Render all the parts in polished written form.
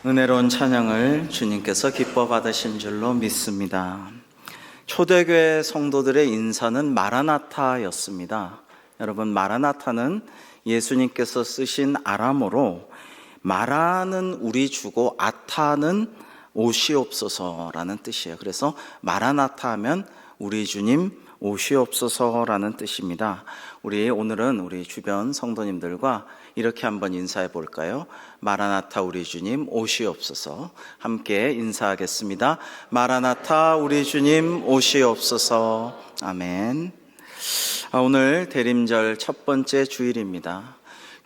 은혜로운 찬양을 주님께서 기뻐 받으신 줄로 믿습니다. 초대교회 성도들의 인사는 마라나타였습니다. 여러분, 마라나타는 예수님께서 쓰신 아람어로 마라는 우리 주고 아타는 오시옵소서라는 뜻이에요. 그래서 마라나타 하면 우리 주님 오시옵소서라는 뜻입니다. 오늘은 우리 주변 성도님들과 이렇게 한번 인사해 볼까요? 마라나타 우리 주님 오시옵소서. 함께 인사하겠습니다. 마라나타 우리 주님 오시옵소서. 아멘. 오늘 대림절 첫 번째 주일입니다.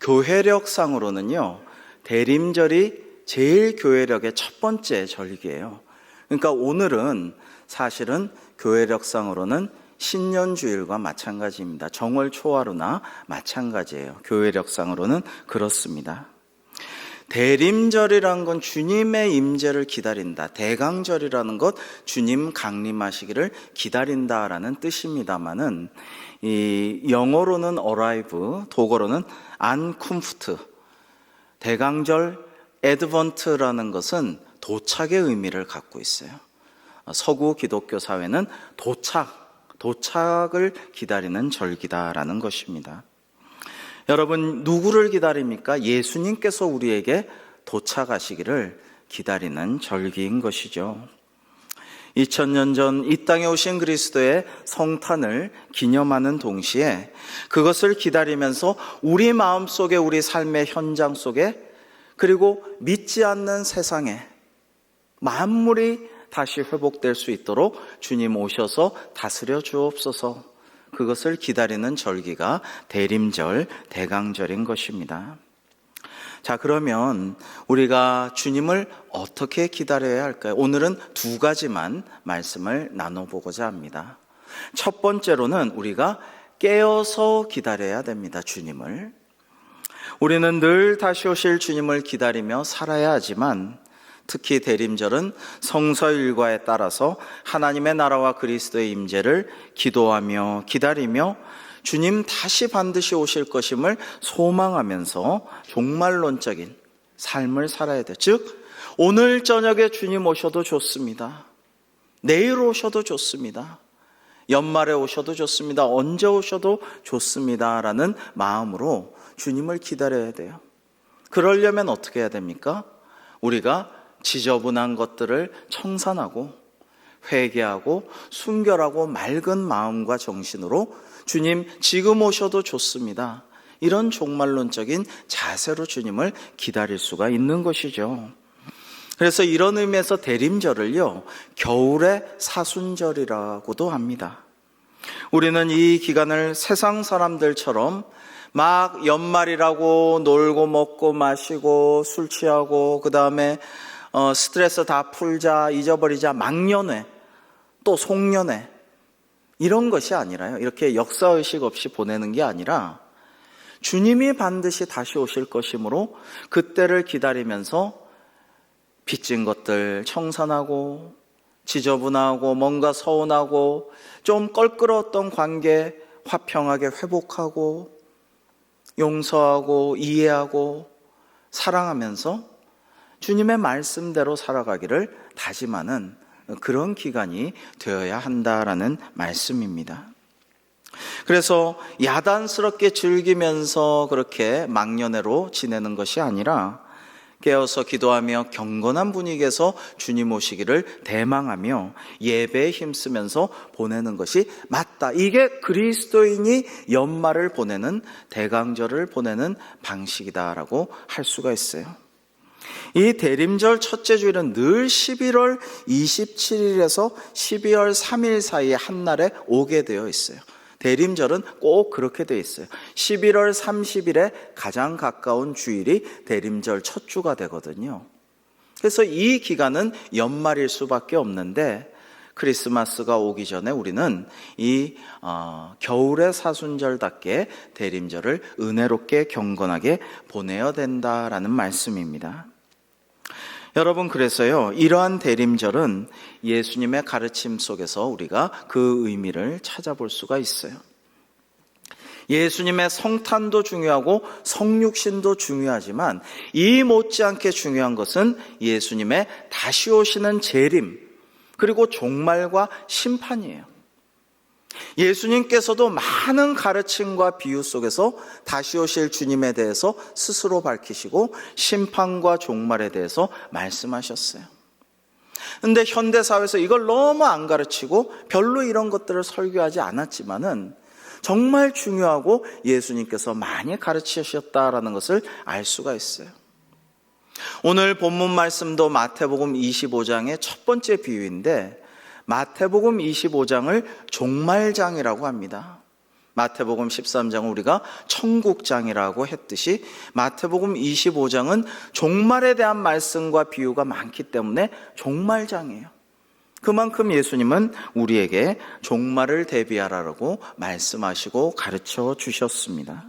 교회력상으로는요, 대림절이 제일 교회력의 첫 번째 절기예요. 그러니까 오늘은 사실은 교회력상으로는 신년주일과 마찬가지입니다. 정월 초하루나 마찬가지예요. 교회력상으로는 그렇습니다. 대림절이란 건 주님의 임재를 기다린다. 대강절이라는 것, 주님 강림하시기를 기다린다라는 뜻입니다만은 이 영어로는 arrive, 독어로는 ankunft, 대강절 advent라는 것은 도착의 의미를 갖고 있어요. 서구 기독교 사회는 도착을 기다리는 절기다라는 것입니다. 여러분, 누구를 기다립니까? 예수님께서 우리에게 도착하시기를 기다리는 절기인 것이죠. 2000년 전 이 땅에 오신 그리스도의 성탄을 기념하는 동시에 그것을 기다리면서 우리 마음속에, 우리 삶의 현장 속에, 그리고 믿지 않는 세상에 만물이 다시 회복될 수 있도록 주님 오셔서 다스려 주옵소서. 그것을 기다리는 절기가 대림절, 대강절인 것입니다. 자, 그러면 우리가 주님을 어떻게 기다려야 할까요? 오늘은 두 가지만 말씀을 나눠보고자 합니다. 첫 번째로는 우리가 깨어서 기다려야 됩니다. 주님을. 우리는 늘 다시 오실 주님을 기다리며 살아야 하지만 특히 대림절은 성서 일과에 따라서 하나님의 나라와 그리스도의 임재를 기도하며 기다리며 주님 다시 반드시 오실 것임을 소망하면서 종말론적인 삶을 살아야 돼요. 즉, 오늘 저녁에 주님 오셔도 좋습니다. 내일 오셔도 좋습니다. 연말에 오셔도 좋습니다. 언제 오셔도 좋습니다. 라는 마음으로 주님을 기다려야 돼요. 그러려면 어떻게 해야 됩니까? 우리가 지저분한 것들을 청산하고 회개하고 순결하고 맑은 마음과 정신으로 주님 지금 오셔도 좋습니다. 이런 종말론적인 자세로 주님을 기다릴 수가 있는 것이죠. 그래서 이런 의미에서 대림절을요, 겨울의 사순절이라고도 합니다. 우리는 이 기간을 세상 사람들처럼 막 연말이라고 놀고 먹고 마시고 술 취하고 그 다음에 스트레스 다 풀자, 잊어버리자, 막년회, 또 송년회, 이런 것이 아니라요. 이렇게 역사의식 없이 보내는 게 아니라 주님이 반드시 다시 오실 것이므로 그때를 기다리면서 빚진 것들 청산하고 지저분하고 뭔가 서운하고 좀 껄끄러웠던 관계 화평하게 회복하고 용서하고 이해하고 사랑하면서 주님의 말씀대로 살아가기를 다짐하는 그런 기간이 되어야 한다라는 말씀입니다. 그래서 야단스럽게 즐기면서 그렇게 막년회로 지내는 것이 아니라 깨어서 기도하며 경건한 분위기에서 주님 오시기를 대망하며 예배에 힘쓰면서 보내는 것이 맞다. 이게 그리스도인이 연말을 보내는, 대강절을 보내는 방식이다라고 할 수가 있어요. 이 대림절 첫째 주일은 늘 11월 27일에서 12월 3일 사이에 한 날에 오게 되어 있어요. 대림절은 꼭 그렇게 되어 있어요. 11월 30일에 가장 가까운 주일이 대림절 첫 주가 되거든요. 그래서 이 기간은 연말일 수밖에 없는데 크리스마스가 오기 전에 우리는 이 겨울의 사순절답게 대림절을 은혜롭게 경건하게 보내야 된다라는 말씀입니다. 여러분, 그래서요, 이러한 대림절은 예수님의 가르침 속에서 우리가 그 의미를 찾아볼 수가 있어요. 예수님의 성탄도 중요하고 성육신도 중요하지만 이 못지않게 중요한 것은 예수님의 다시 오시는 재림, 그리고 종말과 심판이에요. 예수님께서도 많은 가르침과 비유 속에서 다시 오실 주님에 대해서 스스로 밝히시고 심판과 종말에 대해서 말씀하셨어요. 그런데 현대사회에서 이걸 너무 안 가르치고 별로 이런 것들을 설교하지 않았지만은 정말 중요하고 예수님께서 많이 가르치셨다라는 것을 알 수가 있어요. 오늘 본문 말씀도 마태복음 25장의 첫 번째 비유인데 마태복음 25장을 종말장이라고 합니다. 마태복음 13장은 우리가 천국장이라고 했듯이 마태복음 25장은 종말에 대한 말씀과 비유가 많기 때문에 종말장이에요. 그만큼 예수님은 우리에게 종말을 대비하라고 말씀하시고 가르쳐 주셨습니다.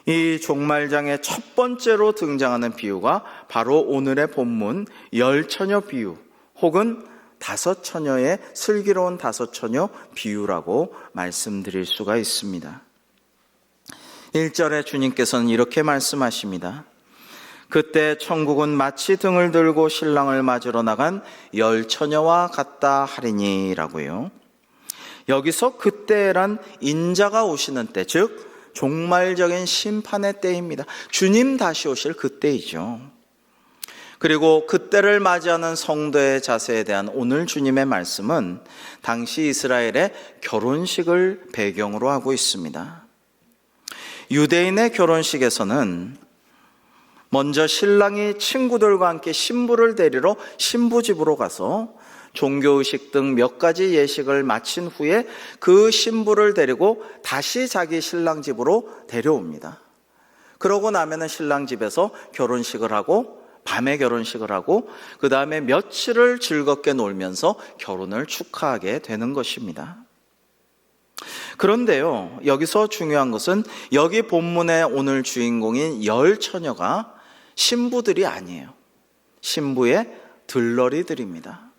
이 종말장의 첫 번째로 등장하는 비유가 바로 오늘의 본문 열처녀 비유 혹은 다섯 처녀의 슬기로운 다섯 처녀 비유라고 말씀드릴 수가 있습니다. 1절에 주님께서는 이렇게 말씀하십니다. 그때 천국은 마치 등을 들고 신랑을 맞으러 나간 열 처녀와 같다 하리니라고요. 여기서 그때란 인자가 오시는 때, 즉 종말적인 심판의 때입니다. 주님 다시 오실 그때이죠. 그리고 그때를 맞이하는 성도의 자세에 대한 오늘 주님의 말씀은 당시 이스라엘의 결혼식을 배경으로 하고 있습니다. 유대인의 결혼식에서는 먼저 신랑이 친구들과 함께 신부를 데리러 신부 집으로 가서 종교의식 등 몇 가지 예식을 마친 후에 그 신부를 데리고 다시 자기 신랑 집으로 데려옵니다. 그러고 나면은 신랑 집에서 결혼식을 하고 밤에 결혼식을 하고 그 다음에 며칠을 즐겁게 놀면서 결혼을 축하하게 되는 것입니다. 그런데요, 여기서 중요한 것은 여기 본문의 오늘 주인공인 열 처녀가 신부들이 아니에요. 신부의 들러리들입니다.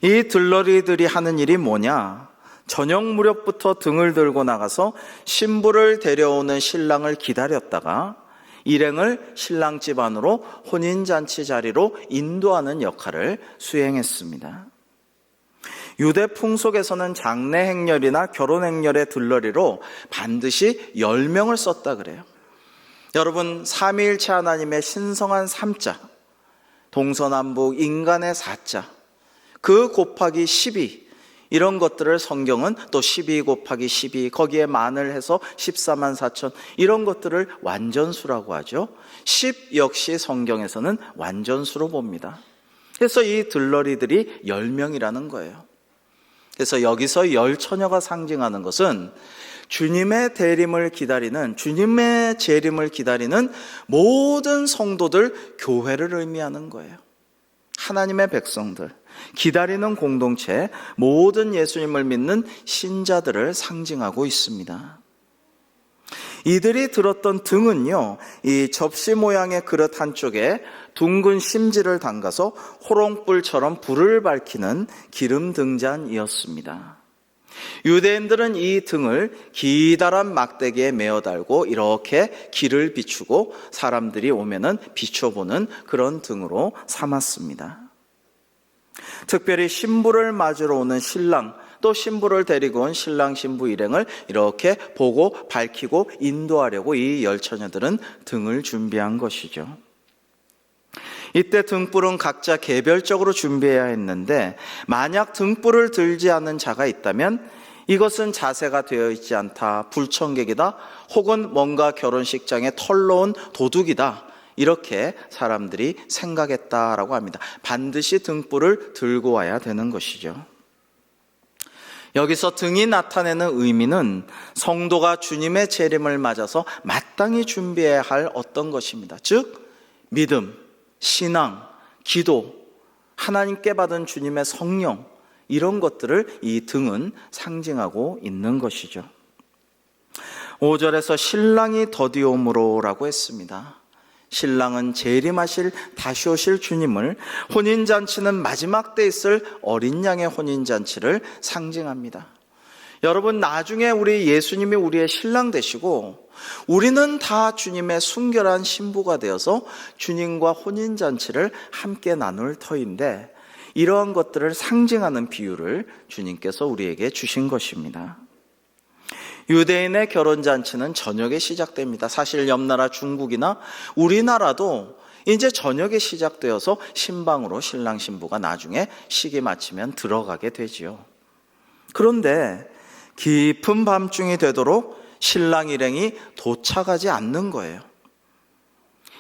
이 들러리들이 하는 일이 뭐냐? 저녁 무렵부터 등을 들고 나가서 신부를 데려오는 신랑을 기다렸다가 일행을 신랑집 안으로 혼인잔치 자리로 인도하는 역할을 수행했습니다. 유대 풍속에서는 장례 행렬이나 결혼 행렬의 들러리로 반드시 10명을 썼다 그래요. 여러분, 삼위일체 하나님의 신성한 3자, 동서남북 인간의 4자, 그 곱하기 12, 이런 것들을 성경은 또 12 곱하기 12, 거기에 만을 해서 14만 4천, 이런 것들을 완전수라고 하죠. 10 역시 성경에서는 완전수로 봅니다. 그래서 이 들러리들이 10명이라는 거예요. 그래서 여기서 열 처녀가 상징하는 것은 주님의 대림을 기다리는, 주님의 재림을 기다리는 모든 성도들, 교회를 의미하는 거예요. 하나님의 백성들, 기다리는 공동체, 모든 예수님을 믿는 신자들을 상징하고 있습니다. 이들이 들었던 등은요, 이 접시 모양의 그릇 한쪽에 둥근 심지를 담가서 호롱불처럼 불을 밝히는 기름 등잔이었습니다. 유대인들은 이 등을 기다란 막대기에 메어 달고 이렇게 길을 비추고 사람들이 오면은 비춰보는 그런 등으로 삼았습니다. 특별히 신부를 맞으러 오는 신랑, 또 신부를 데리고 온 신랑 신부 일행을 이렇게 보고 밝히고 인도하려고 이 열 처녀들은 등을 준비한 것이죠. 이때 등불은 각자 개별적으로 준비해야 했는데 만약 등불을 들지 않는 자가 있다면 이것은 자세가 되어 있지 않다, 불청객이다, 혹은 뭔가 결혼식장에 털러온 도둑이다, 이렇게 사람들이 생각했다라고 합니다. 반드시 등불을 들고 와야 되는 것이죠. 여기서 등이 나타내는 의미는 성도가 주님의 재림을 맞아서 마땅히 준비해야 할 어떤 것입니다. 즉 믿음, 신앙, 기도, 하나님께 받은 주님의 성령, 이런 것들을 이 등은 상징하고 있는 것이죠. 5절에서 신랑이 더디옴으로라고 했습니다. 신랑은 재림하실 다시 오실 주님을, 혼인잔치는 마지막 때 있을 어린 양의 혼인잔치를 상징합니다. 여러분, 나중에 우리 예수님이 우리의 신랑 되시고 우리는 다 주님의 순결한 신부가 되어서 주님과 혼인잔치를 함께 나눌 터인데, 이러한 것들을 상징하는 비유를 주님께서 우리에게 주신 것입니다. 유대인의 결혼잔치는 저녁에 시작됩니다. 사실 옆나라 중국이나 우리나라도 이제 저녁에 시작되어서 신방으로 신랑 신부가 나중에 시기 마치면 들어가게 되지요. 그런데 깊은 밤중이 되도록 신랑 일행이 도착하지 않는 거예요.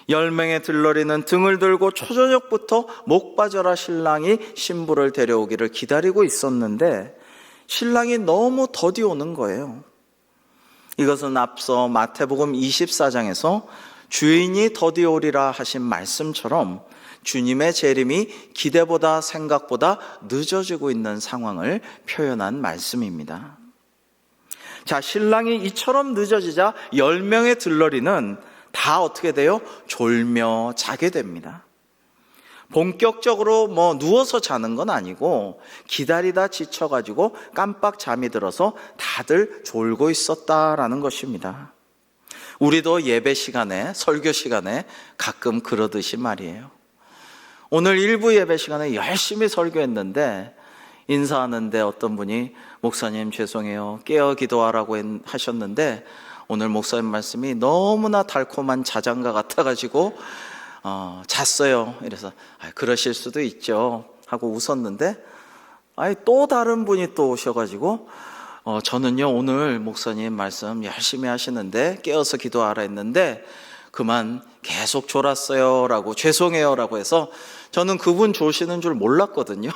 10명의 들러리는 등을 들고 초저녁부터 목 빠져라 신랑이 신부를 데려오기를 기다리고 있었는데 신랑이 너무 더디 오는 거예요. 이것은 앞서 마태복음 24장에서 주인이 더디 오리라 하신 말씀처럼 주님의 재림이 기대보다 생각보다 늦어지고 있는 상황을 표현한 말씀입니다. 자, 신랑이 이처럼 늦어지자 10명의 들러리는 다 어떻게 돼요? 졸며 자게 됩니다. 본격적으로 누워서 자는 건 아니고 기다리다 지쳐가지고 깜빡 잠이 들어서 다들 졸고 있었다라는 것입니다. 우리도 예배 시간에, 설교 시간에 가끔 그러듯이 말이에요. 오늘 일부 예배 시간에 열심히 설교했는데 인사하는데 어떤 분이 목사님 죄송해요, 깨어 기도하라고 하셨는데 오늘 목사님 말씀이 너무나 달콤한 자장가 같아가지고 잤어요. 이래서 그러실 수도 있죠 하고 웃었는데, 또 다른 분이 또 오셔가지고 저는요 오늘 목사님 말씀 열심히 하시는데 깨어서 기도하라 했는데 그만 계속 졸았어요 라고, 죄송해요 라고 해서 저는 그분 조시는 줄 몰랐거든요.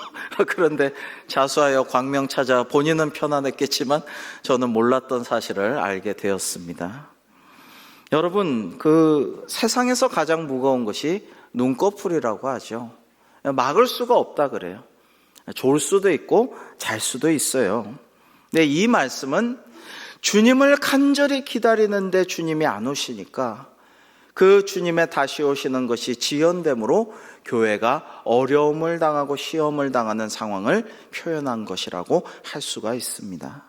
그런데 자수하여 광명 찾아 본인은 편안했겠지만 저는 몰랐던 사실을 알게 되었습니다. 여러분, 그 세상에서 가장 무거운 것이 눈꺼풀이라고 하죠. 막을 수가 없다 그래요. 졸 수도 있고 잘 수도 있어요. 근데 이 말씀은 주님을 간절히 기다리는데 주님이 안 오시니까 그 주님의 다시 오시는 것이 지연됨으로 교회가 어려움을 당하고 시험을 당하는 상황을 표현한 것이라고 할 수가 있습니다.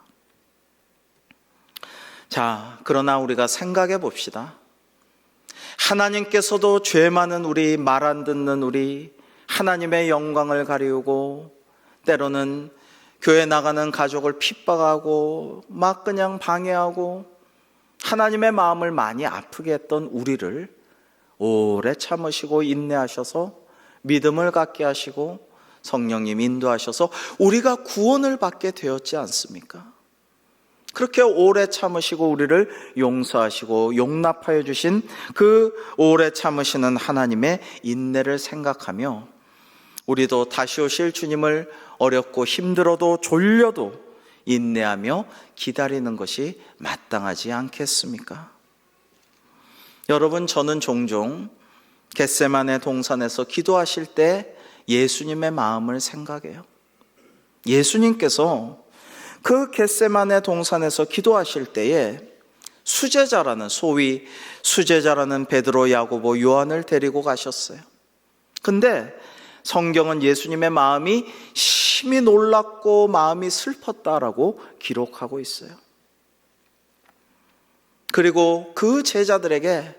자, 그러나 우리가 생각해 봅시다. 하나님께서도 죄 많은 우리, 말 안 듣는 우리, 하나님의 영광을 가리우고 때로는 교회 나가는 가족을 핍박하고 막 그냥 방해하고 하나님의 마음을 많이 아프게 했던 우리를 오래 참으시고 인내하셔서 믿음을 갖게 하시고 성령님 인도하셔서 우리가 구원을 받게 되었지 않습니까? 그렇게 오래 참으시고 우리를 용서하시고 용납하여 주신 그 오래 참으시는 하나님의 인내를 생각하며 우리도 다시 오실 주님을 어렵고 힘들어도 졸려도 인내하며 기다리는 것이 마땅하지 않겠습니까? 여러분, 저는 종종 겟세마네 동산에서 기도하실 때 예수님의 마음을 생각해요. 예수님께서 그 겟세마네 동산에서 기도하실 때에 수제자라는, 소위 수제자라는 베드로, 야고보, 요한을 데리고 가셨어요. 근데 성경은 예수님의 마음이 심히 놀랍고 마음이 슬펐다라고 기록하고 있어요. 그리고 그 제자들에게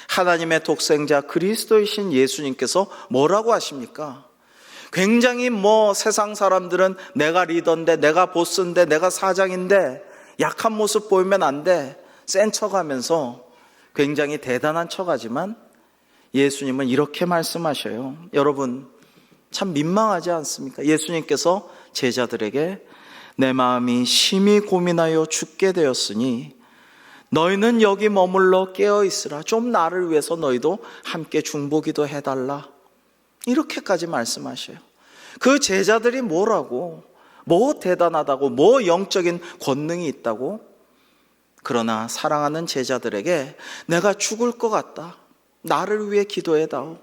하나님의 독생자 그리스도이신 예수님께서 뭐라고 하십니까? 굉장히 세상 사람들은 내가 리더인데, 내가 보스인데, 내가 사장인데 약한 모습 보이면 안 돼, 센 척하면서 굉장히 대단한 척하지만 예수님은 이렇게 말씀하셔요. 여러분, 참 민망하지 않습니까? 예수님께서 제자들에게 내 마음이 심히 고민하여 죽게 되었으니 너희는 여기 머물러 깨어있으라. 좀 나를 위해서 너희도 함께 중보기도 해달라. 이렇게까지 말씀하셔요. 그 제자들이 뭐라고, 뭐 대단하다고, 뭐 영적인 권능이 있다고? 그러나 사랑하는 제자들에게 내가 죽을 것 같다, 나를 위해 기도해다오,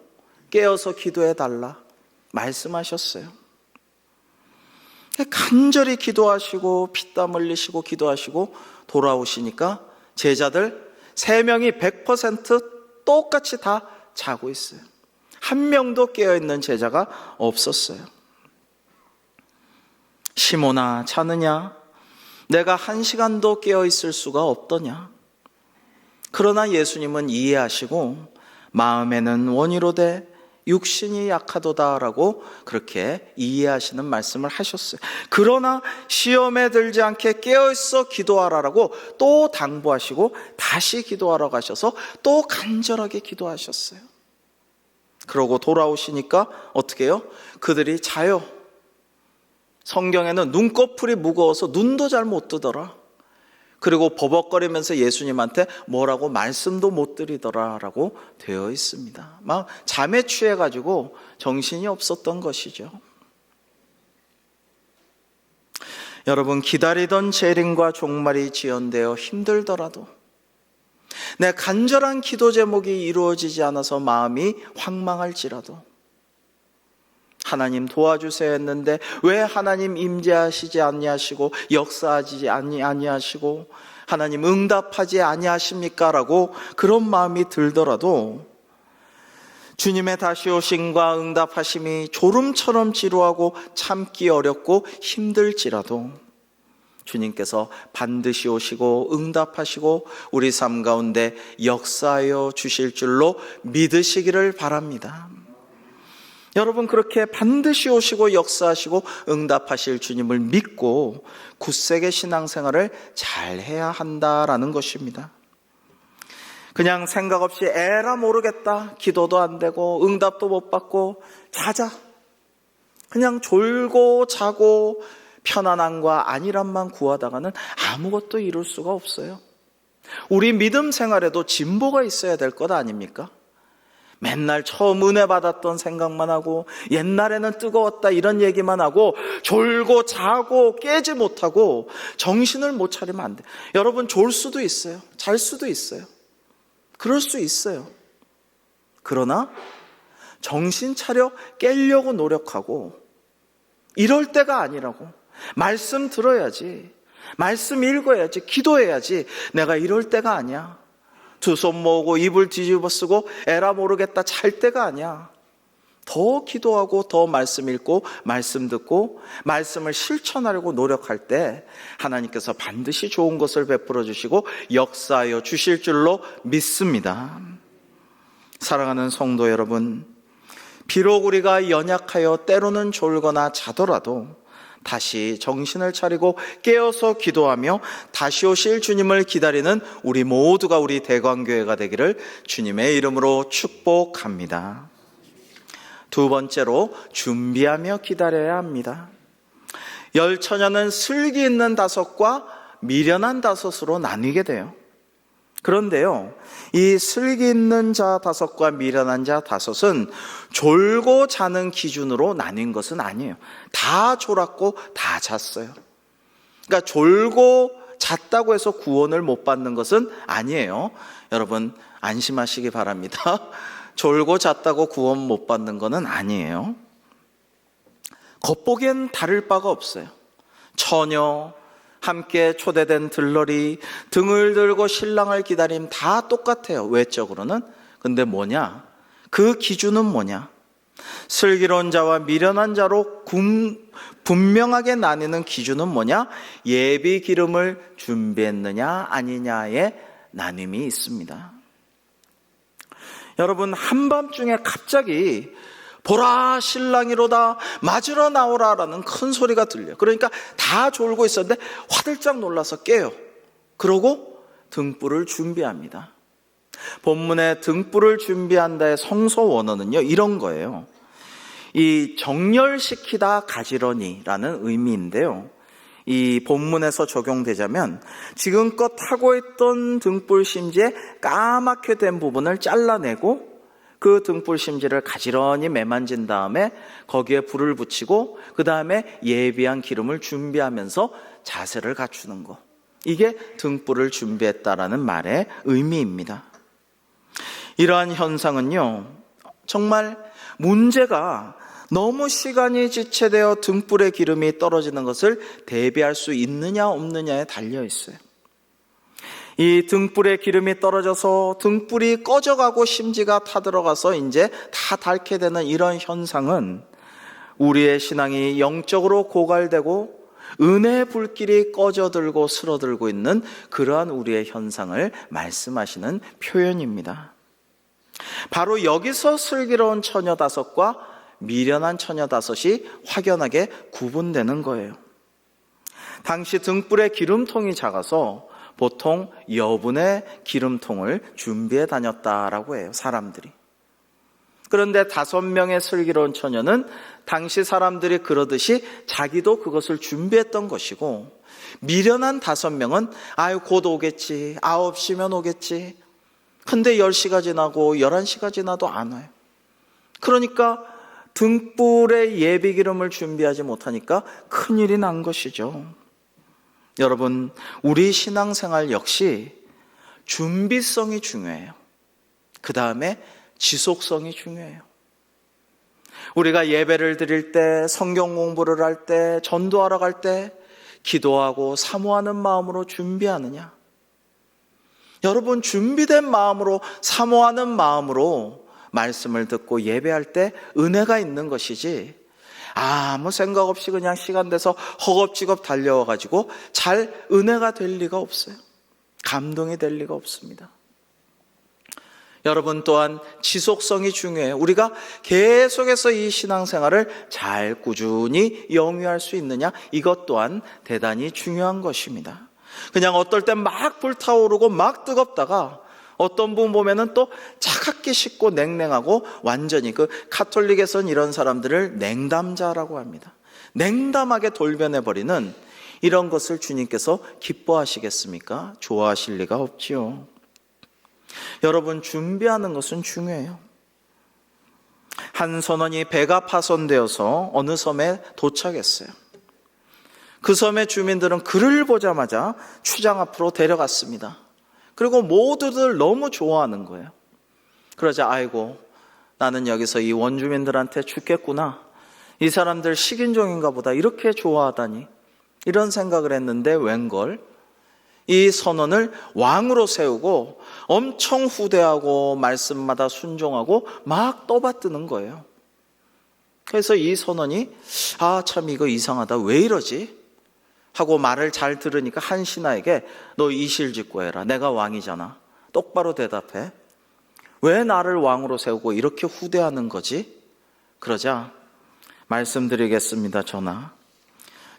깨어서 기도해달라 말씀하셨어요. 간절히 기도하시고 피땀 흘리시고 기도하시고 돌아오시니까 제자들 3명이 100% 똑같이 다 자고 있어요. 한 명도 깨어있는 제자가 없었어요. 시몬아, 자느냐? 내가 1시간도 깨어 있을 수가 없더냐? 그러나 예수님은 이해하시고 마음에는 원이로되 육신이 약하도다라고 그렇게 이해하시는 말씀을 하셨어요. 그러나 시험에 들지 않게 깨어있어 기도하라라고 또 당부하시고 다시 기도하러 가셔서 또 간절하게 기도하셨어요. 그러고 돌아오시니까 어떻게 해요? 그들이 자요. 성경에는 눈꺼풀이 무거워서 눈도 잘 못 뜨더라. 그리고 버벅거리면서 예수님한테 뭐라고 말씀도 못 드리더라라고 되어 있습니다. 막 잠에 취해가지고 정신이 없었던 것이죠. 여러분, 기다리던 재림과 종말이 지연되어 힘들더라도 내 간절한 기도 제목이 이루어지지 않아서 마음이 황망할지라도 하나님 도와주세요 했는데 왜 하나님 임재하시지 아니하시고 역사하지 아니하시고 하나님 응답하지 아니하십니까? 라고 그런 마음이 들더라도 주님의 다시 오심과 응답하심이 졸음처럼 지루하고 참기 어렵고 힘들지라도 주님께서 반드시 오시고 응답하시고 우리 삶 가운데 역사하여 주실 줄로 믿으시기를 바랍니다. 여러분, 그렇게 반드시 오시고 역사하시고 응답하실 주님을 믿고 굳세게 신앙생활을 잘 해야 한다라는 것입니다. 그냥 생각 없이 에라 모르겠다, 기도도 안 되고 응답도 못 받고 자자, 그냥 졸고 자고 편안함과 안일함만 구하다가는 아무것도 이룰 수가 없어요. 우리 믿음 생활에도 진보가 있어야 될 것 아닙니까? 맨날 처음 은혜 받았던 생각만 하고 옛날에는 뜨거웠다 이런 얘기만 하고 졸고 자고 깨지 못하고 정신을 못 차리면 안 돼. 여러분, 졸 수도 있어요. 잘 수도 있어요. 그럴 수 있어요. 그러나 정신 차려 깨려고 노력하고 이럴 때가 아니라고. 말씀 들어야지, 말씀 읽어야지, 기도해야지. 내가 이럴 때가 아니야. 두 손 모으고 이불 뒤집어 쓰고 에라 모르겠다 잘 때가 아니야. 더 기도하고 더 말씀 읽고 말씀 듣고 말씀을 실천하려고 노력할 때 하나님께서 반드시 좋은 것을 베풀어 주시고 역사하여 주실 줄로 믿습니다. 사랑하는 성도 여러분, 비록 우리가 연약하여 때로는 졸거나 자더라도 다시 정신을 차리고 깨어서 기도하며 다시 오실 주님을 기다리는 우리 모두가 우리 대광교회가 되기를 주님의 이름으로 축복합니다. 두 번째로, 준비하며 기다려야 합니다. 열 처녀는 슬기 있는 다섯과 미련한 다섯으로 나뉘게 돼요. 그런데요, 이 슬기 있는 자 다섯과 미련한 자 다섯은 졸고 자는 기준으로 나뉜 것은 아니에요. 다 졸았고 다 잤어요. 그러니까 졸고 잤다고 해서 구원을 못 받는 것은 아니에요. 여러분, 안심하시기 바랍니다. 졸고 잤다고 구원 못 받는 것은 아니에요. 겉보기엔 다를 바가 없어요. 처녀, 함께 초대된 들러리, 등을 들고 신랑을 기다림 다 똑같아요, 외적으로는. 근데 뭐냐? 그 기준은 뭐냐? 슬기로운 자와 미련한 자로 분명하게 나뉘는 기준은 뭐냐? 예비 기름을 준비했느냐 아니냐의 나눔이 있습니다. 여러분, 한밤중에 갑자기 보라 신랑이로다 맞으러 나오라라는 큰 소리가 들려요. 그러니까 다 졸고 있었는데 화들짝 놀라서 깨요. 그러고 등불을 준비합니다. 본문에 등불을 준비한다의 성서 원어는요, 이런 거예요. 이 정렬시키다 가지런히라는 의미인데요, 이 본문에서 적용되자면 지금껏 하고 있던 등불 심지에 까맣게 된 부분을 잘라내고 그 등불 심지를 가지런히 매만진 다음에 거기에 불을 붙이고 그 다음에 예비한 기름을 준비하면서 자세를 갖추는 것, 이게 등불을 준비했다라는 말의 의미입니다. 이러한 현상은요, 정말 문제가 너무 시간이 지체되어 등불의 기름이 떨어지는 것을 대비할 수 있느냐 없느냐에 달려 있어요. 이 등불의 기름이 떨어져서 등불이 꺼져가고 심지가 타들어가서 이제 다 닳게 되는 이런 현상은 우리의 신앙이 영적으로 고갈되고 은혜의 불길이 꺼져들고 스러들고 있는 그러한 우리의 현상을 말씀하시는 표현입니다. 바로 여기서 슬기로운 처녀 다섯과 미련한 처녀 다섯이 확연하게 구분되는 거예요. 당시 등불의 기름통이 작아서 보통 여분의 기름통을 준비해 다녔다라고 해요, 사람들이. 그런데 5명의 슬기로운 처녀는 당시 사람들이 그러듯이 자기도 그것을 준비했던 것이고, 미련한 5명은 아유 곧 오겠지, 9시면 오겠지. 근데 10시가 지나고 11시가 지나도 안 와요. 그러니까 등불의 예비기름을 준비하지 못하니까 큰일이 난 것이죠. 여러분, 우리 신앙생활 역시 준비성이 중요해요. 그 다음에 지속성이 중요해요. 우리가 예배를 드릴 때, 성경 공부를 할 때, 전도하러 갈 때 기도하고 사모하는 마음으로 준비하느냐? 여러분, 준비된 마음으로, 사모하는 마음으로 말씀을 듣고 예배할 때 은혜가 있는 것이지, 아무 생각 없이 그냥 시간 돼서 허겁지겁 달려와가지고 잘 은혜가 될 리가 없어요. 감동이 될 리가 없습니다. 여러분, 또한 지속성이 중요해요. 우리가 계속해서 이 신앙생활을 잘 꾸준히 영위할 수 있느냐, 이것 또한 대단히 중요한 것입니다. 그냥 어떨 땐 막 불타오르고 막 뜨겁다가 어떤 분 보면은 또 차갑게 식고 냉랭하고, 완전히 그 가톨릭에서는 이런 사람들을 냉담자라고 합니다. 냉담하게 돌변해버리는 이런 것을 주님께서 기뻐하시겠습니까? 좋아하실 리가 없지요. 여러분, 준비하는 것은 중요해요. 한 선원이 배가 파손되어서 어느 섬에 도착했어요. 그 섬의 주민들은 그를 보자마자 추장 앞으로 데려갔습니다. 그리고 모두들 너무 좋아하는 거예요. 그러자 아이고, 나는 여기서 이 원주민들한테 죽겠구나, 이 사람들 식인종인가 보다, 이렇게 좋아하다니, 이런 생각을 했는데 웬걸 이 선원을 왕으로 세우고 엄청 후대하고 말씀마다 순종하고 막 떠받드는 거예요. 그래서 이 선원이 참 이거 이상하다, 왜 이러지? 하고 말을 잘 들으니까 한 신하에게 너 이실직고 해라, 내가 왕이잖아, 똑바로 대답해, 왜 나를 왕으로 세우고 이렇게 후대하는 거지? 그러자 말씀드리겠습니다. 전하,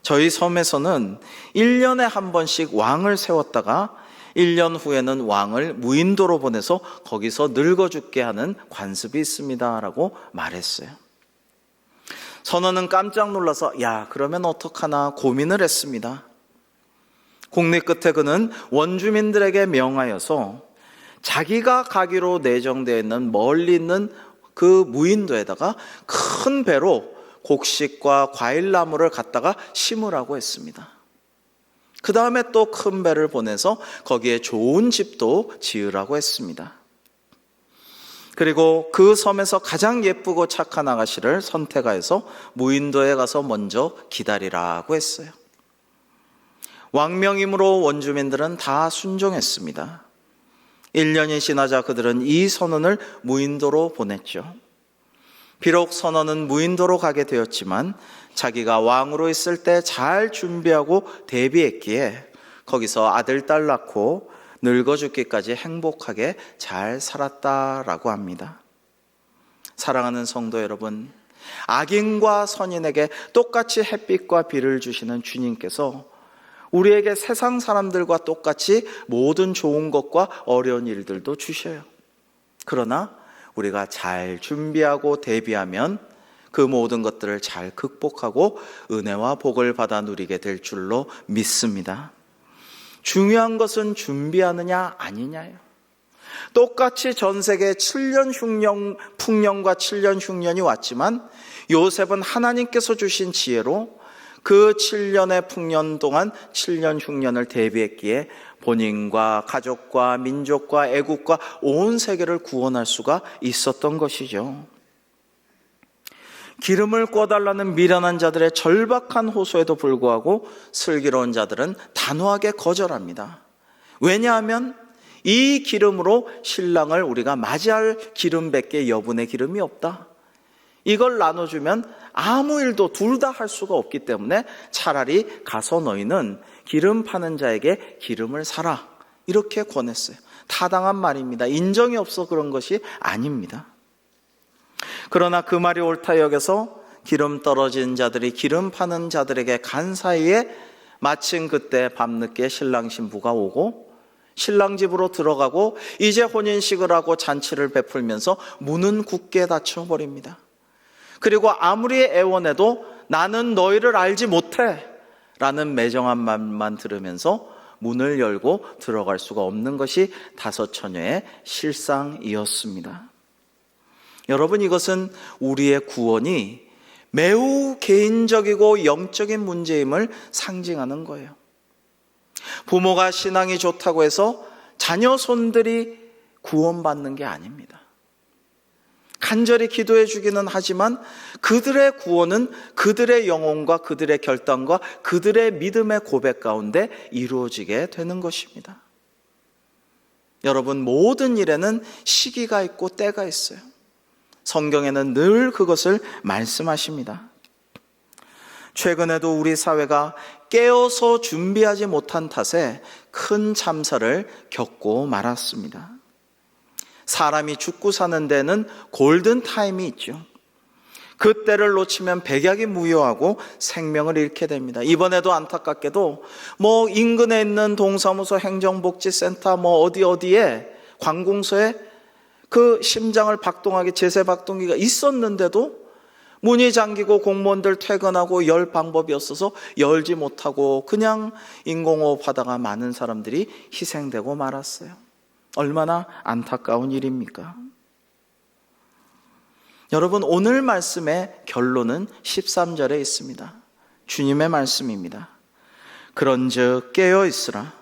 저희 섬에서는 1년에 한 번씩 왕을 세웠다가 1년 후에는 왕을 무인도로 보내서 거기서 늙어 죽게 하는 관습이 있습니다 라고 말했어요. 선원은 깜짝 놀라서 그러면 어떡하나 고민을 했습니다. 국리 끝에 그는 원주민들에게 명하여서 자기가 가기로 내정되어 있는 멀리 있는 그 무인도에다가 큰 배로 곡식과 과일나무를 갖다가 심으라고 했습니다. 그 다음에 또 큰 배를 보내서 거기에 좋은 집도 지으라고 했습니다. 그리고 그 섬에서 가장 예쁘고 착한 아가씨를 선택하여서 무인도에 가서 먼저 기다리라고 했어요. 왕명이므로 원주민들은 다 순종했습니다. 1년이 지나자 그들은 이 선원을 무인도로 보냈죠. 비록 선원은 무인도로 가게 되었지만 자기가 왕으로 있을 때 잘 준비하고 대비했기에 거기서 아들, 딸 낳고 늙어 죽기까지 행복하게 잘 살았다라고 합니다. 사랑하는 성도 여러분, 악인과 선인에게 똑같이 햇빛과 비를 주시는 주님께서 우리에게 세상 사람들과 똑같이 모든 좋은 것과 어려운 일들도 주셔요. 그러나 우리가 잘 준비하고 대비하면 그 모든 것들을 잘 극복하고 은혜와 복을 받아 누리게 될 줄로 믿습니다. 중요한 것은 준비하느냐 아니냐예요. 똑같이 전 세계 7년 풍년과 7년 흉년이 왔지만 요셉은 하나님께서 주신 지혜로 그 7년의 풍년 동안 7년 흉년을 대비했기에 본인과 가족과 민족과 애국과 온 세계를 구원할 수가 있었던 것이죠. 기름을 꿔달라는 미련한 자들의 절박한 호소에도 불구하고 슬기로운 자들은 단호하게 거절합니다. 왜냐하면 이 기름으로 신랑을 우리가 맞이할 기름밖에 여분의 기름이 없다. 이걸 나눠주면 아무 일도 둘 다 할 수가 없기 때문에 차라리 가서 너희는 기름 파는 자에게 기름을 사라, 이렇게 권했어요. 타당한 말입니다. 인정이 없어 그런 것이 아닙니다. 그러나 그 말이 옳다 여겨서 기름 떨어진 자들이 기름 파는 자들에게 간 사이에 마침 그때 밤늦게 신랑 신부가 오고 신랑 집으로 들어가고 이제 혼인식을 하고 잔치를 베풀면서 문은 굳게 닫혀버립니다. 그리고 아무리 애원해도 나는 너희를 알지 못해 라는 매정한 말만 들으면서 문을 열고 들어갈 수가 없는 것이 다섯 처녀의 실상이었습니다. 여러분, 이것은 우리의 구원이 매우 개인적이고 영적인 문제임을 상징하는 거예요. 부모가 신앙이 좋다고 해서 자녀 손들이 구원받는 게 아닙니다. 간절히 기도해 주기는 하지만 그들의 구원은 그들의 영혼과 그들의 결단과 그들의 믿음의 고백 가운데 이루어지게 되는 것입니다. 여러분, 모든 일에는 시기가 있고 때가 있어요. 성경에는 늘 그것을 말씀하십니다. 최근에도 우리 사회가 깨어서 준비하지 못한 탓에 큰 참사를 겪고 말았습니다. 사람이 죽고 사는 데는 골든 타임이 있죠. 그 때를 놓치면 백약이 무효하고 생명을 잃게 됩니다. 이번에도 안타깝게도 인근에 있는 동사무소, 행정복지센터, 어디에 관공서에 그 심장을 박동하게 제세 박동기가 있었는데도 문이 잠기고 공무원들 퇴근하고 열 방법이 없어서 열지 못하고 그냥 인공호흡 하다가 많은 사람들이 희생되고 말았어요. 얼마나 안타까운 일입니까? 여러분, 오늘 말씀의 결론은 13절에 있습니다. 주님의 말씀입니다. 그런즉 깨어 있으라.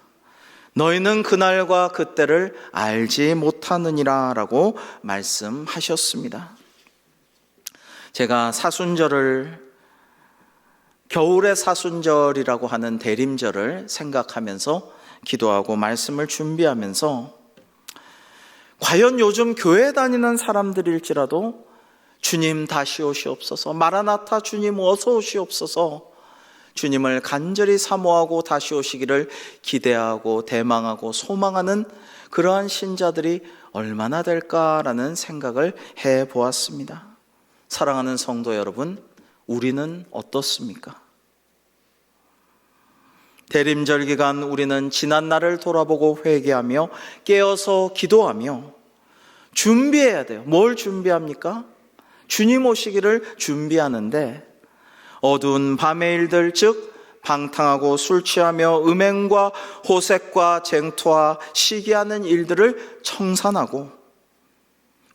너희는 그날과 그때를 알지 못하느니라 라고 말씀하셨습니다. 제가 겨울의 사순절이라고 하는 대림절을 생각하면서 기도하고 말씀을 준비하면서 과연 요즘 교회 다니는 사람들일지라도 주님 다시 오시옵소서, 마라나타 주님 어서 오시옵소서, 주님을 간절히 사모하고 다시 오시기를 기대하고 대망하고 소망하는 그러한 신자들이 얼마나 될까라는 생각을 해보았습니다. 사랑하는 성도 여러분, 우리는 어떻습니까? 대림절 기간 우리는 지난 날을 돌아보고 회개하며 깨어서 기도하며 준비해야 돼요. 뭘 준비합니까? 주님 오시기를 준비하는데 어두운 밤의 일들, 즉 방탕하고 술 취하며 음행과 호색과 쟁투와 시기하는 일들을 청산하고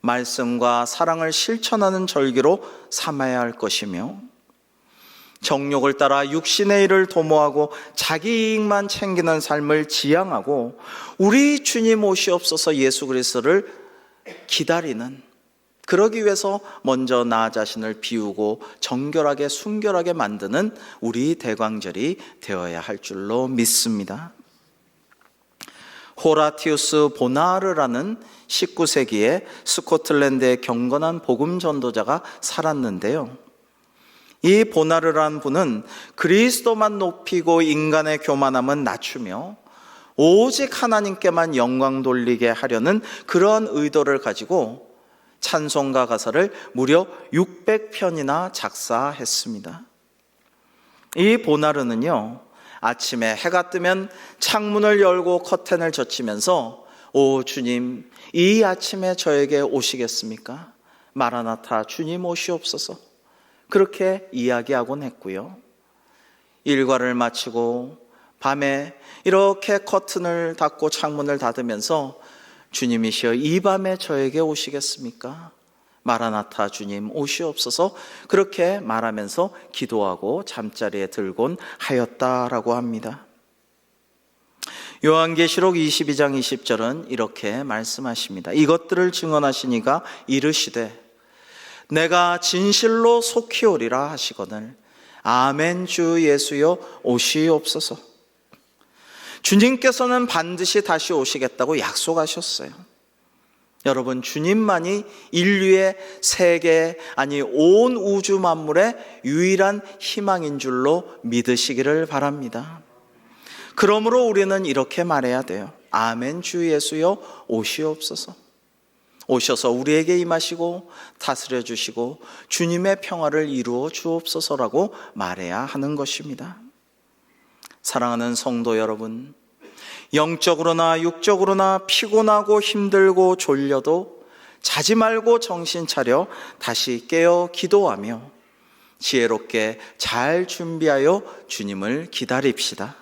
말씀과 사랑을 실천하는 절기로 삼아야 할 것이며 정욕을 따라 육신의 일을 도모하고 자기 이익만 챙기는 삶을 지향하고 우리 주님 오시옵소서 예수 그리스도를 기다리는, 그러기 위해서 먼저 나 자신을 비우고 정결하게 순결하게 만드는 우리 대광절이 되어야 할 줄로 믿습니다. 호라티우스 보나르라는 19세기에 스코틀랜드의 경건한 복음 전도자가 살았는데요. 이 보나르란 분은 그리스도만 높이고 인간의 교만함은 낮추며 오직 하나님께만 영광 돌리게 하려는 그러한 의도를 가지고 찬송가 가사를 무려 600편이나 작사했습니다. 이 보나르는요, 아침에 해가 뜨면 창문을 열고 커튼을 젖히면서 오 주님, 이 아침에 저에게 오시겠습니까? 마라나타 주님 오시옵소서, 그렇게 이야기하곤 했고요. 일과를 마치고 밤에 이렇게 커튼을 닫고 창문을 닫으면서 주님이시여 이 밤에 저에게 오시겠습니까? 마라나타 주님 오시옵소서, 그렇게 말하면서 기도하고 잠자리에 들곤 하였다라고 합니다. 요한계시록 22장 20절은 이렇게 말씀하십니다. 이것들을 증언하시니가 이르시되 내가 진실로 속히 오리라 하시거늘 아멘 주 예수여 오시옵소서. 주님께서는 반드시 다시 오시겠다고 약속하셨어요. 여러분, 주님만이 인류의 세계, 아니 온 우주 만물의 유일한 희망인 줄로 믿으시기를 바랍니다. 그러므로 우리는 이렇게 말해야 돼요. 아멘. 주 예수여 오시옵소서. 오셔서 우리에게 임하시고 다스려 주시고 주님의 평화를 이루어 주옵소서라고 말해야 하는 것입니다. 사랑하는 성도 여러분, 영적으로나 육적으로나 피곤하고 힘들고 졸려도 자지 말고 정신 차려 다시 깨어 기도하며 지혜롭게 잘 준비하여 주님을 기다립시다.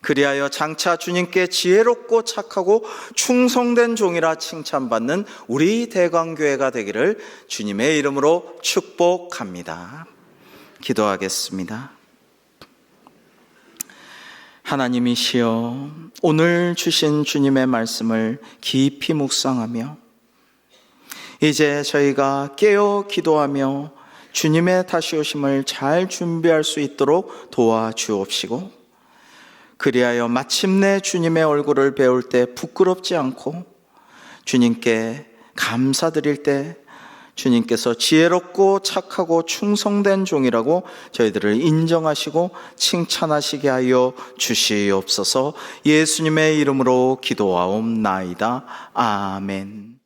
그리하여 장차 주님께 지혜롭고 착하고 충성된 종이라 칭찬받는 우리 대광교회가 되기를 주님의 이름으로 축복합니다. 기도하겠습니다. 하나님이시여, 오늘 주신 주님의 말씀을 깊이 묵상하며 이제 저희가 깨어 기도하며 주님의 다시 오심을 잘 준비할 수 있도록 도와주옵시고, 그리하여 마침내 주님의 얼굴을 배울 때 부끄럽지 않고 주님께 감사드릴 때 주님께서 지혜롭고 착하고 충성된 종이라고 저희들을 인정하시고 칭찬하시게 하여 주시옵소서. 예수님의 이름으로 기도하옵나이다. 아멘.